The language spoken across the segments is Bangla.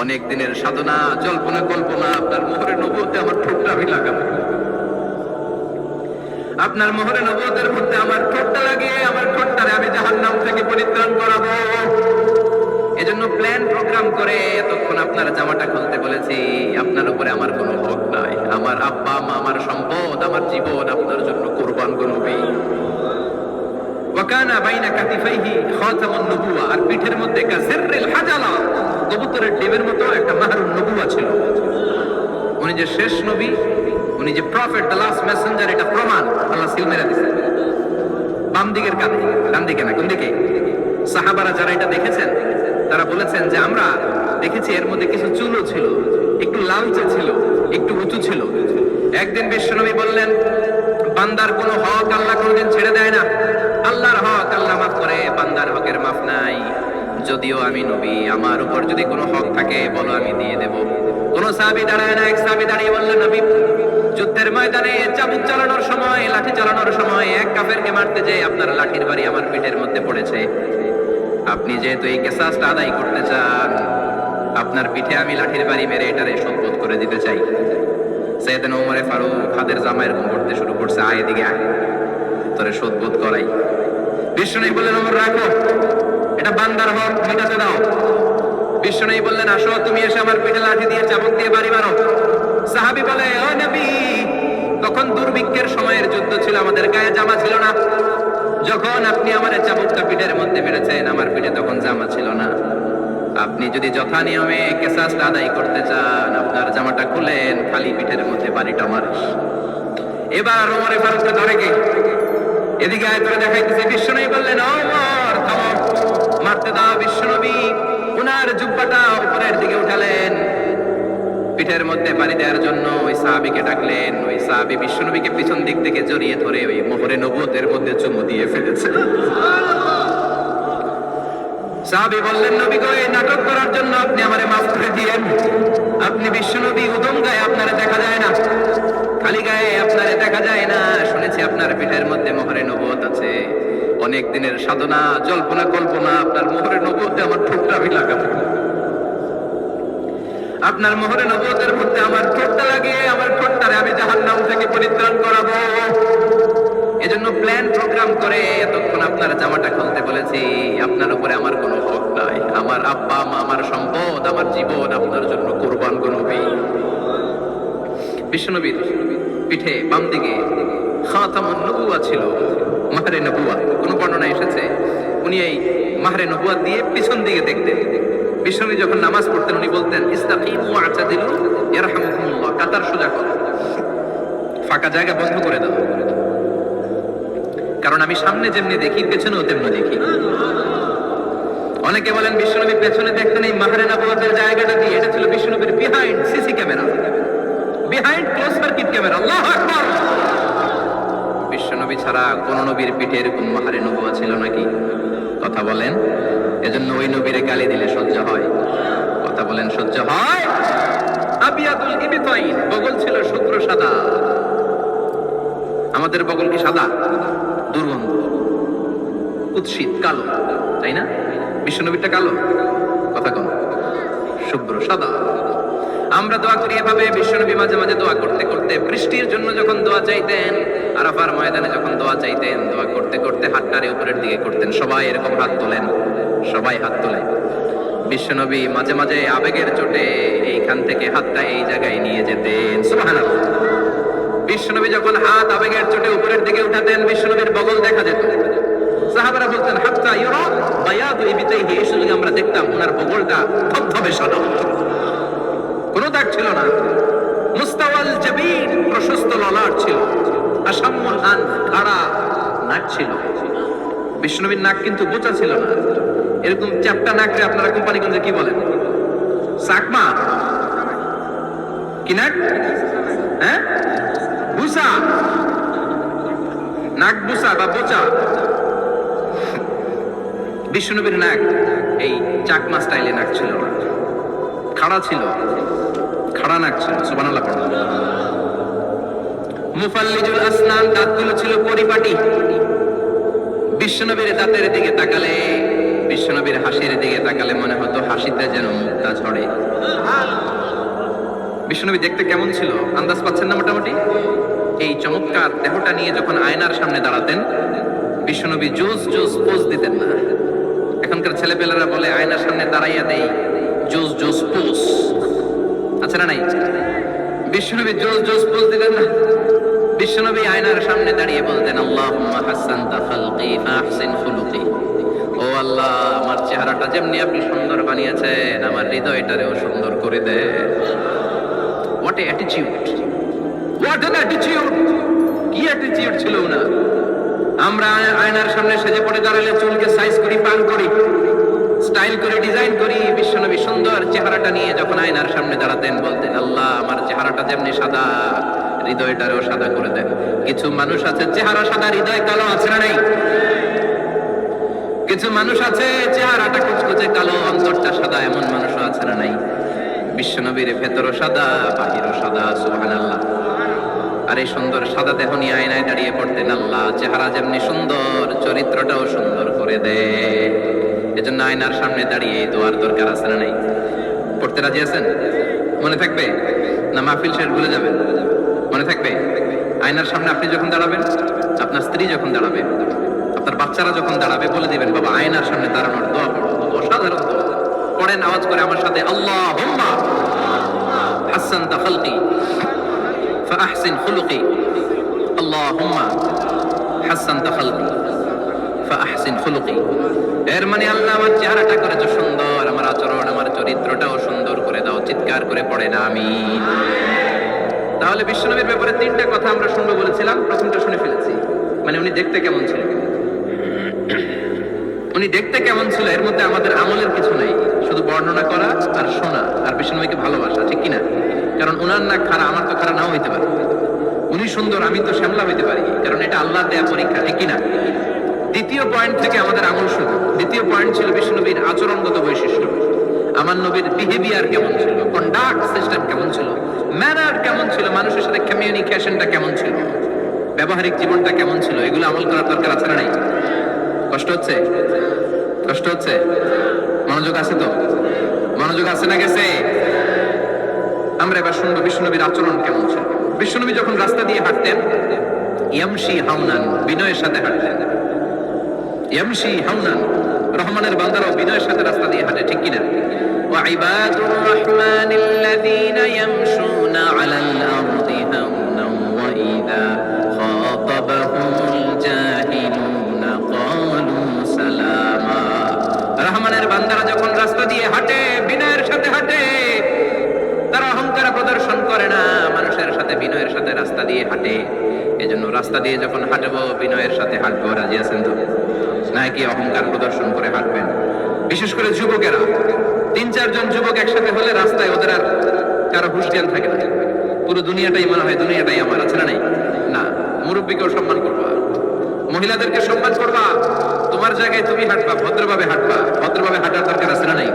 অনেক দিনের সাধনা, জল্পনা কল্পনা, আপনার মোহরে নবুয়তে আমার ঠোঁটটা আমি লাগাবো, আপনার মোহরে নবুয়তের মধ্যে আমার ঠোঁটটা লাগিয়ে আমার ঠোঁটটারে আমি জাহান্নাম থেকে পরিত্রাণ করাবো। এজন্য প্ল্যান প্রোগ্রাম করে এতক্ষণ আপনার জামাটা খুলতে বলেছি। আপনার উপরে আমার কোনো হক নাই। আমার আব্বা মা, আমার সম্পদ, আমার জীবন আপনার জন্য কুরবান গো নবী। ওয়াকানা বাইনা কাতিফাইহি খাতামুন নবুওয়া, আর পিঠের মধ্যে কাসিররিল হাজালা, কবুতরের ডিমের মতো একটা মাহরুন নবুওয়া ছিল। উনি যে শেষ নবী, উনি যে প্রফেট, দ্য লাস্ট মেসেঞ্জার, এটা প্রমাণ আল্লাহ সিল মেরে দিয়েছে। বাম দিকের কাঁধে, ডান দিকে না, কোন দিকে? সাহাবারা যারা এটা দেখেছেন তারা বলেছেন যে আমরা দেখেছি এর মধ্যে কিছু চুলও ছিল, একটু লালচে ছিল, একটু উঁচু ছিল। একদিন বিশ্বনবী বললেন, বান্দার কোনো হক আল্লাহ কোনদিন ছেড়ে দেয় না। আল্লাহর হক আল্লাহ মাফ করে, বান্দার হকের মাফ নাই। যদিও আমি নবী, আমার উপর যদি কোনো হক থাকে বলো, আমি দিয়ে দেব। কোন সাহাবী দাঁড়ায় না, এক সাহাবী দাঁড়িয়ে বললেন, নবী, যুদ্ধের ময়দানে চাবুক চালানোর সময়, লাঠি চালানোর সময় এক কাফেরকে মারতে যেয়ে আপনার লাঠির বাড়ি আমার পিঠের মধ্যে পড়েছে। আপনি যেহেতু এই কেসাসটা আদায় করতে চান, আপনার পিঠে আমি লাঠির বাড়ি মেরে এটারে শোধ করে দিতে চাই। সাইয়েদনা ওমর ফারুক হাতের জামা এরকম করতে শুরু করছে, আয় এদিকে আয়, তোরে শোধ করাই। বিশ্বনবী বললেন, ওমর রাখো, এটা বান্দার হক, মেটাতে দাও। বিশ্বনবী বললেন, আসো, তুমি এসে আমার পিঠে লাঠি দিয়ে চাবুক দিয়ে বাড়ি মারো। সাহাবী বলে, ও নবী, তখন দুর্ভিক্ষের সময়ের যুদ্ধ ছিল, আমাদের গায়ে জামা ছিল না। যখন আপনি আমার চাবুকটা পিঠের মধ্যে মেরেছেন, আমার পিঠে তখন জামা ছিল না। আপনি যদি যথা নিয়মে কেসাসটা আদায় করতে চান, আপনার জামাটা খুলেন, খালি পিঠের মধ্যে বাড়িটা মারিস। এবার ওমরে ফারুককে ধরে কে, এদিকে আয় করে দেখাইতেছে। বিশ্বনবী বললেন, ওমর থামো, মারতে দাও। বিশ্বনবী উনার জুব্বাটা উপরের দিকে উঠালেন, পিঠের মধ্যে পানি দেওয়ার জন্য ওই সাহাবীকে ডাকলেন। ওই সাহাবী বিশ্বনবীকে পিছন দিক থেকে জড়িয়ে ধরে ওই মোহরে নবুয়তের মধ্যে চুমু দিয়ে ফেলেছে। সাহাবী বললেন, নবী গো, এই নাটক করার জন্য আপনি আমারে মাফ করে দিয়েন। আপনি বিশ্বনবী, উদম গায়ে আপনারে দেখা যায় না, খালি গায়ে আপনারে দেখা যায় না। শুনেছি আপনার পিঠের মধ্যে মোহরে নবুয়ত আছে। অনেক দিনের সাধনা, জল্পনা কল্পনা, আপনার মোহরে নবুয়তে আমার ঠোঁটটা আমি লাগাবো, আপনার মোহরে নবুয়তের মধ্যে আমার ঠোঁটটা লাগিয়ে আমার ঠোঁটটারে আমি জাহান্নাম থেকে পরিত্রাণ করাবো। এজন্য প্ল্যান প্রোগ্রাম করে এতক্ষণ আপনার জামাটা খুলতে বলেছি। আপনার উপরে আমার কোনো হক নাই। আমার আব্বা মা, আমার সম্পদ, আমার জীবন আপনার জন্য কুরবান গো নবী। বিশ্বনবীর পিঠে বাম দিকে খাতামুন নবুওয়া ছিল, মাহরে নবুওয়া। কোন বর্ণনা এসেছে উনি এই মাহরে নবুওয়া দিয়ে পিছন দিকে দেখতেন। বিশ্বনবী যখন নামাজ পড়তেন উনি বলতেন, ইস্তাকিমু ওয়া'তাদিলু ইয়ারহামুকুমুল্লাহ, কাতার সোজা করো, ফাঁকা জায়গা বন্ধ করে দাও, কারণ আমি সামনে যেমনি দেখি পেছনেও তেমনি দেখি। অনেকে বলেন বিশ্বনবী পেছনে দেখতেন এই মাহরে নবুওয়াতের জায়গাটা দিয়ে, এটা ছিল বিশ্বনবীর behind CC camera, behind close circuit camera. আল্লাহু আকবার। বিশ্বনবী ছাড়া কোন নবীর পিঠে এরকম মাহরে নবুওয়া ছিল নাকি? কথা বলেন। এজন্য ওই নবীরে গালি দিলে সহ্য হয়? কথা বলেন, সহ্য হয়? আবিয়াদুল ইবতাইন, বগল ছিল শুভ্র সাদা। আমাদের বগল কি সাদা? দুর্গন্ধ, কুৎসিত, কালো, তাই না? বিশ্বনবীরটা কালো? কথা কোন? শুভ্র সাদা। আমরা দোয়া করি এভাবে। বিশ্বনবী মাঝে মাঝে দোয়া করতে করতে, বৃষ্টির জন্য যখন দোয়া চাইতেন, আরাফার ময়দানে যখন দোয়া চাইতেন, দোয়া করতে করতে হাতটারে উপরের দিকে করতেন। সবাই এরকম হাত তোলেন, সবাই হাত তোলে। বিশ্বনবী মাঝে মাঝে আবেগের চোটে এইখান থেকে হাতটা এই জায়গায় নিয়ে যেতেন। সুবহানাল্লাহ। বিশ্বনবী যখন হাত আবেগের চোটে উপরের দিকে উঠাতেন, বিশ্বনবীর বগল দেখা যেত। সাহাবারা বলতেন, হাত্তা ইউরা বায়াদু ইবতাইহি, এই সুযোগে আমরা দেখতাম ওনার বগলটা ধবধবে সাদা, কোনো দাগ ছিল না। মুস্তাওয়াল জাবিন, প্রশস্ত ললাট ছিল। আসাম্মুল আন, খাড়া নাক ছিল। বিশ্বনবীর নাক কিন্তু বোচা ছিল না। এরকম চ্যাপটা নাকরে আপনারা কোম্পানিগঞ্জে কি বলেন? চাকমা? কি নাক? হ্যাঁ, বুসা, নাক বুসা বা বোচা। বিশ্বনবীর নাক এই চাকমা স্টাইলে নাক ছিল না, খাড়া ছিল, খাড়া নাক ছিল। সুবহানাল্লাহ। মুফাল্লিজুল আসনান, দাঁতগুলো ছিল পরিপাটি। বিশ্বনবীর দাঁতের দিকে তাকালে বিশ্বনবীর হাসির দিকে তাকালে মনে হতো হাসিতে যেন মুক্তা ঝরে। বিশ্বনবী দেখতে কেমন ছিল আন্দাজ পাচ্ছেন না মোটামুটি? এই চমৎকার দেহটা নিয়ে যখন আয়নার সামনে দাঁড়াতেন, বিশ্বনবী জোস জোস পোজ দিতেন না। এখনকার ছেলেপেলেরা বলে আয়নার সামনে দাঁড়াইয়া দেই জোস জোস পোজ, আছে না নাই? বিশ্বনবী জোস জোস পোজ দিতেন না। বিশ্বনবী আয়নার সামনে দাঁড়িয়ে বলতেন, আল্লাহুম্মা হাসানতা খালকি ফাহসিন খুলুকি। ও আল্লাহ, আমার চেহারাটা যেমনি আপনি সুন্দর বানিয়েছেন, আমার হৃদয়টারেও সুন্দর করে দেন। What a attitude, what an attitude! কি অ্যাটিটিউড ছিল না! আমরা আয়নার সামনে সেজে পড়ে দাঁড়ালে চুলকে সাইজ করি, পান করি, স্টাইল করে, ডিজাইন করি। বিশ্বনবী সুন্দর চেহারাটা নিয়ে যখন আয়নার সামনে দাঁড়াতেন, বলতেন, আল্লাহ, আমার চেহারাটা যেমনি সাদা, হৃদয়টারেও সাদা করে দেন। কিছু মানুষ আছে চেহারা সাদা, হৃদয় কালো, আছে না নাই? কিছু মানুষ আছে চেহারাটা কুচকুচে কালো, অন্তরটা সাদা, এমন মানুষও আছে না নাই? বিশ্বনবীর ভেতরও সাদা, বাহিরও সাদা, সুবহানাল্লাহ। আর এই সুন্দর সাদা দেহ নিয়ে আয়নায় দাঁড়িয়ে পড়তেন, আল্লাহ, চেহারা যেমনি সুন্দর, চরিত্রটাও সুন্দর করে দে। এজন্য আয়নার সামনে দাঁড়িয়ে দোয়ার দরকার আছে না নাই? পড়তে রাজি আছেন? মনে থাকবে না মাহফিল শেষ ভুলে যাবেন? মনে থাকবে? আয়নার সামনে আপনি যখন দাঁড়াবেন, আপনার স্ত্রী যখন দাঁড়াবে, আপনার বাচ্চারা যখন দাঁড়াবে, বলে দিবেন, বাবা, আয়নার সামনে দাঁড়ানোর দোয়া পড়ো। অসাধারণ দোয়া। পড়েন আওয়াজ করে আমার সাথে, আল্লাহুম্মা হাসানতা খালকি ফাহসিন খুলুকি। আল্লাহুম্মা হাসানতা খালকি ফাহসিন খুলুকি। এর মানে, আল্লাহ, আমার চেহারাটা করেছো সুন্দর, আমার আচরণ, আমার চরিত্রটাও সুন্দর করে দাও। চিৎকার করে পড়ে না আমিন। তাহলে বিশ্বনবীর ব্যাপারে তিনটা কথা আমরা শুনবো বলেছিলাম, প্রথমটা শুনে ফেলেছি। মানে উনি দেখতে কেমন ছিলেন, উনি দেখতে কেমন ছিল, এর মধ্যে আমাদের আমলের কিছু নাই, শুধু বর্ণনা করা আর শোনা আর বিশ্বনবীকে ভালোবাসা, ঠিক কিনা? কারণ উনার না খাড়া, আমার তো খাড়া নাও হইতে পারে। উনি সুন্দর, আমি তো শ্যামলা হইতে পারি, কারণ এটা আল্লাহ দেয়া পরীক্ষা, ঠিক কিনা? দ্বিতীয় পয়েন্ট থেকে আমাদের আমল শুরু। দ্বিতীয় পয়েন্ট ছিল বিশ্বনবীর আচরণগত বৈশিষ্ট্য। আমার নবীর বিহেভিয়ার কেমন ছিল, কন্ডাক্ট সিস্টেম কেমন ছিল, ম্যানার কেমন ছিল, মানুষের সাথে কমিউনিকেশনটা কেমন ছিল, ব্যবহারিক জীবনটা কেমন ছিল, এগুলো আমল করার দরকার আছে না নাই? কষ্ট হচ্ছে? কষ্ট হচ্ছে? মনোযোগ আছে তো? মনোযোগ আছে না গেছে? আমরা এবার শুনবো বিশ্বনবীর আচরণ কেমন ছিল। বিশ্বনবী যখন রাস্তা দিয়ে হাঁটতেন, ইয়ামশি হাওনান, বিনয়ের সাথে হাঁটতেন। ইয়ামশি হাওনান, রহমানের বান্দারাও বিনয়ের সাথে রাস্তা দিয়ে হাঁটে, ঠিক কিনা? ওয়া ইবাদুর রাহমানিল্লাযীনা ইয়ামশুনা আলাল আরদি হাওনান ওয়া ইযা খাতাবাহুমুল জাহিলুনা ক্বালু সালামা। রহমানের বান্দারা যখন রাস্তা দিয়ে হাঁটে, বিনয়ের সাথে হাঁটে, তারা অহংকার প্রদর্শন করে না, মানুষের সাথে বিনয়ের সাথে রাস্তা দিয়ে হাঁটে। এজন্য রাস্তা দিয়ে যখন হাঁটবো, বিনয়ের সাথে হাঁটবো। রাজি আছেন তো? নাকি অহংকার প্রদর্শন করে হাঁটবেন? বিশেষ করে যুবকেরা, 3-4 জন যুবক একসাথে হলে রাস্তায় ওদের আর কারো হুঁশ জ্ঞান থাকে না। পুরো দুনিয়াটাই মনে হয় দুনিয়াটাই আমার, আছে না নাই? না, মুরব্বীকেও সম্মান করবা, মহিলাদেরকে সম্মান করবা, তোমার জায়গায় তুমি হাঁটবা, ভদ্রভাবে হাঁটবা। ভদ্রভাবে হাঁটার দরকার আছে না নাই?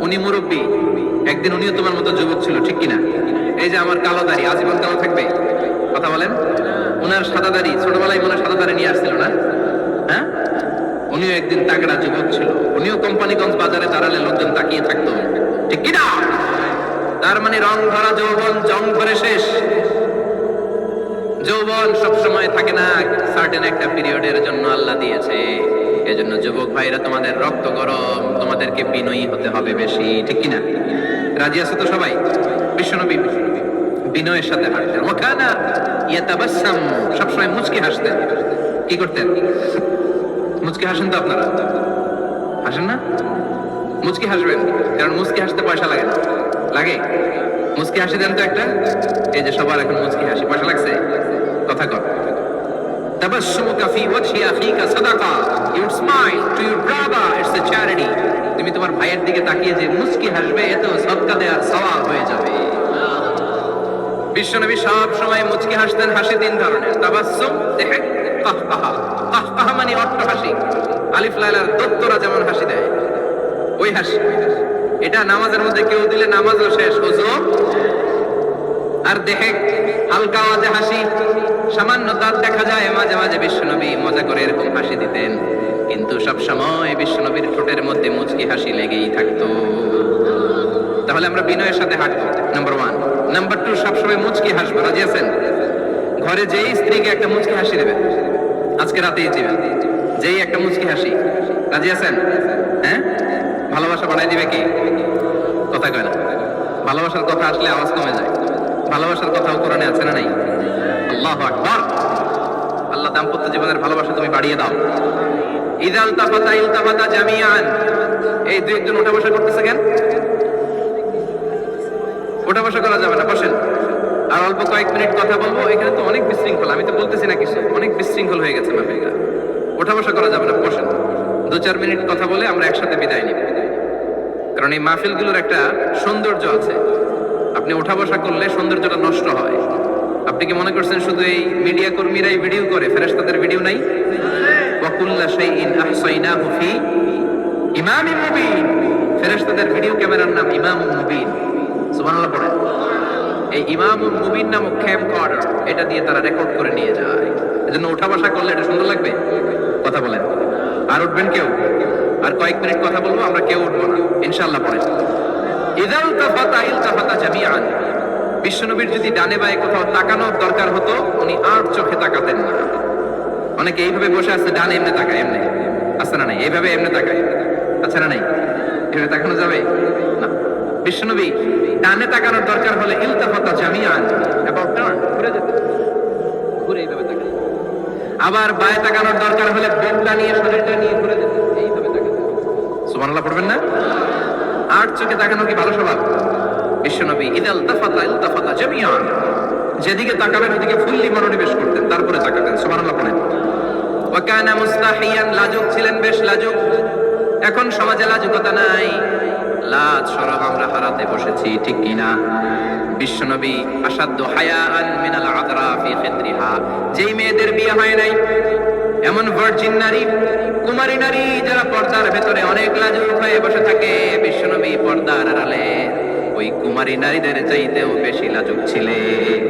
উনি মুরব্বী, একদিন উনিও তোমার মতো যুবক ছিল, ঠিক কিনা? এই যে আমার কালো দাড়ি, আজীবন কালো থাকবে? কথা বলেন। উনার সাদা দাড়ি, ছোটবেলায় মনে সাদা দাড়ি নিয়ে আসছিল না? হ্যাঁ, উনিও একদিন তাগড়া যুবক ছিল। উনিও কোম্পানিগঞ্জ বাজারে দাঁড়ালে লোকজন তাকিয়ে থাকতো, ঠিক কিনা? তার মানে রং ধরা যৌবন জং ধরে শেষ। যৌবন সবসময় থাকে না, সার্টেন একটা পিরিয়ডের জন্য আল্লাহ দিয়েছে। এজন্য যুবক ভাইরা, তোমাদের রক্ত গরম, তোমাদেরকে বিনয়ী হতে হবে বেশি, ঠিক কিনা? রাজি আছে তো সবাই? বিশ্বনবী বিনয়ের সাথে হাঁটতেন। ওয়াকানা ইয়াতাবাসসাম, সবসময় মুচকি হাসতেন। কি করতেন? মুচকি হাসেন তো আপনারা? হাসেন না? মুচকি হাসবেন, কারণ মুচকি হাসতে পয়সা লাগে না। লাগে? মুচকি হাসি দেন তো একটা। এই যে সবার এখন মুচকি হাসি, পয়সা লাগছে? কথা কর। তাবাসসুমুকা ফি ওয়াজহি আখিকা সাদাকা, you smile to your brother, it's a charity. তুমি তোমার ভাইয়ের দিকে তাকিয়ে যে মুচকি হাসবে, এতেও সদকা দেওয়ার সওয়াব হয়ে যাবে। বিশ্বনবী সব সময় মুচকি হাসতেন। হাসি 3 ধরনের, তাবাসসুম, দিহক, কাহকাহা। কাহকাহা মানে অট্ট হাসি, আলিফ লাইলার দত্তরা যেমন হাসি দেয়, ওই হাসি। এটা নামাজের মধ্যে কেউ দিলে নামাজও শেষ, ওযু। আর দিহক, হালকা আওয়াজে হাসি, সামান্য দাঁত দেখা যায় মাঝে মাঝে। বিশ্বনবী মজা করে এরকম হাসি দিতেন। কিন্তু সব সময় বিশ্বনবীর ঠোঁটের মধ্যে মুচকি হাসি লেগেই থাকতো। তাহলে আমরা বিনয়ের সাথে হাঁটবো, নাম্বার 1। নাম্বার 2, সবসময় মুচকি হাসবো। রাজি আছেন? ঘরে যেই স্ত্রীকে একটা মুচকি হাসি দেবে, আজকে রাতেই দিবেন, যেই একটা মুচকি হাসি। রাজি আছেন? হ্যাঁ, ভালোবাসা বাড়াই দিবে কি? কথা কয় না। ভালোবাসার কথা আসলে আওয়াজ কমে যায়। ভালোবাসার কথাও কোরআনে আছে না নাই? আল্লাহু আকবার। আল্লাহ দাম্পত্য জীবনের ভালোবাসা তুমি বাড়িয়ে দাও। ইদাল তাফাতা ইলতাফাতা জামিআন। এই দুই একজন ওঠা বসা করতেছে কেন? ওঠা বসা করা যাবে না, বসেন। আর অল্প কয়েক মিনিট কথা বলবো। এখানে তো অনেক বিশৃঙ্খল, আমি তো বলতেছি না কিছু, অনেক বিশৃঙ্খল হয়ে গেছে মাহফিলটা। ওঠা বসা করা যাবে না, বসেন। 2-4 মিনিট কথা বলে আমরা একসাথে বিদায় নিব। কারণ এই মাহফিলগুলোর একটা সৌন্দর্য আছে, আপনি ওঠা বসা করলে সৌন্দর্যটা নষ্ট হয়। আপনি কি মনে করছেন শুধু এই মিডিয়া কর্মীরাই ভিডিও করে, ফেরেশতাদের ভিডিও নাই? ওয়া কুল্লা শাইইন আহসাইনাহু ফি ইমামিন মুবিন। ফেরেশতাদের ভিডিও ক্যামেরার নাম ইমামুল মুবিন। সুবহানাল্লাহ পড়েন। এই ইমামুল মুবিন নামক ক্যামকর্ডার, এটা দিয়ে তারা রেকর্ড করে নিয়ে যায়। এজন্য ওঠা বসা করলে এটা সুন্দর লাগবে। কথা বলেন। আর উঠবেন কেউ? আর কয়েক মিনিট কথা বলবো, আমরা কেউ উঠবো না ইনশাআল্লাহ। পড়েন। ইদাল তাফাতা ইলতাফাতা জামিআন। বিশ্বনবীর যদি ডানে বায়ে কোথাও তাকানোর দরকার হতো, উনি আর চোখে তাকাতেন না। অনেকে এইভাবে বসে আছে, ডানে এমনি তাকায়, এমনি আছে না নাই? এইভাবে এমনি তাকায়, আছে না নাই? এভাবে তাকানো যাবে না। বিশ্বনবী ডানে তাকানোর দরকার হলে ইলতাফাতা জামিআন, অ্যাবাউট টার্ন, ঘুরে যেতেন, ঘুরে এইভাবে তাকাতেন। আবার বায়ে তাকানোর দরকার হলে বুকটা নিয়ে, শরীরটা নিয়ে ঘুরে যেতেন, এইভাবে তাকাতেন। সুবহানাল্লাহ পড়বেন না? আর চোখে তাকানো কি ভালো স্বভাব? বিশ্বনবী ইদাল তাফাতা ইলতাফাতা জামিআন, যেদিকে তাকাবেন ওদিকে ফুল্লি মনোনিবেশ করতেন, তারপরে তাকাতেন। সুবহানাল্লাহ পড়েন। ওয়া কানা মুস্তাহিয়ান, লাজুক ছিলেন, বেশ লাজুক। এখন সমাজে লাজুকতা নাই, লাজ শরম আমরা হারাতে বসেছি, ঠিক কিনা? বিশ্বনবী আসাদ্দু হায়াআন মিনাল আযরা ফি খিদরিহা, যেই মেয়েদের বিয়ে হয় নাই, এমন ভার্জিন নারী, কুমারী নারী যারা পর্দার ভেতরে অনেক লাজুক হয়ে বসে থাকে, বিশ্বনবী পর্দার আড়ালে ওই কুমারী নারীদের চাইতেও বেশি লাজুক ছিলেন।